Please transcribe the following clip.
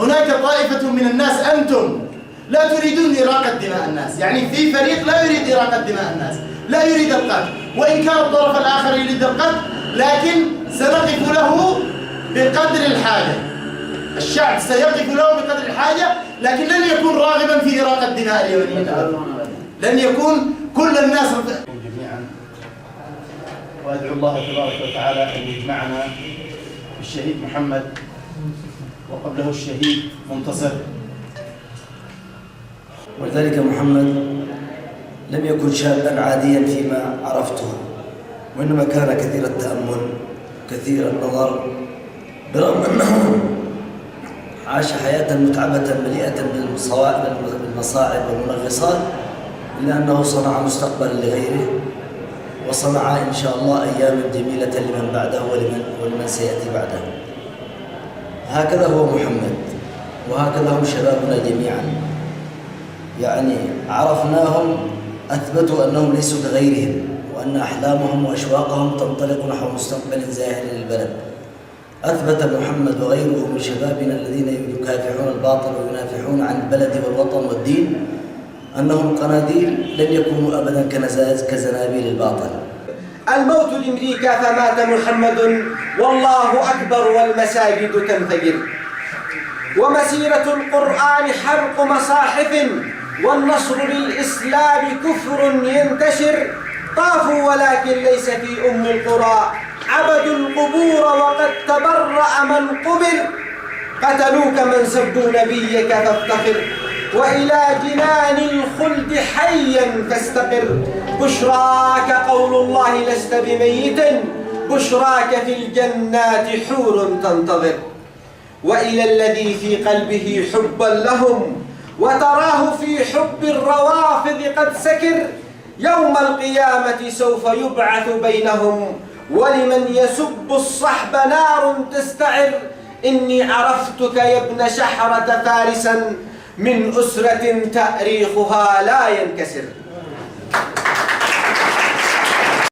هناك طائفة من الناس أنتم لا تريدون إراقة دماء الناس، يعني في فريق لا يريد إراقة دماء الناس، لا يريد القتل، وإن كان الطرف الآخر يريد القتل لكن سنقف له بقدر الحاجة. الشعب سيقف له بقدر الحاجة، لكن لن يكون راغبا في إراقة دماء اليمنيين، لن يكون كل الناس جميعا. وأدعو الله تبارك وتعالى أن يجمعنا بالشهيد محمد وقبله الشهيد منتصر. ولذلك محمد لم يكن شابا عاديا فيما عرفته، وإنما كان كثير التأمل كثير النظر، برغم أنه عاش حياة متعبة مليئة بالمصاعب والمنغصات، إلا أنه صنع مستقبلا لغيره، وصنع إن شاء الله أياما جميلة لمن بعده ولمن سيأتي بعده. هكذا هو محمد، وهكذا هم شبابنا جميعا، يعني عرفناهم أثبتوا أنهم ليسوا كغيرهم، وأن أحلامهم وأشواقهم تنطلق نحو مستقبل زاهر للبلد. أثبت محمد وغيره من شبابنا الذين يكافحون الباطل وينافحون عن البلد والوطن والدين أنهم قناديل لن يكونوا أبدا كزنابيل الباطل. الموت لأمريكا فمات محمد والله أكبر والمساجد تنفجر، ومسيرة القرآن حرق مصاحف، والنصر للإسلام كفر ينتشر. طافوا ولكن ليس في أم القرى، عبدوا القبور وقد تبرأ من قبل. قتلوك من سبوا نبيك فافتخر، وإلى جنان الخلد حيا فاستقر. بشراك قول الله لست بميت، بشراك في الجنات حور تنتظر. وإلى الذي في قلبه حبا لهم، وتراه في حب الروافض قد سكر. يوم القيامة سوف يبعث بينهم، ولمن يسب الصحب نار تستعر. إني عرفتك يا ابن شحرة فارسا، من أسرة تأريخها لا ينكسر.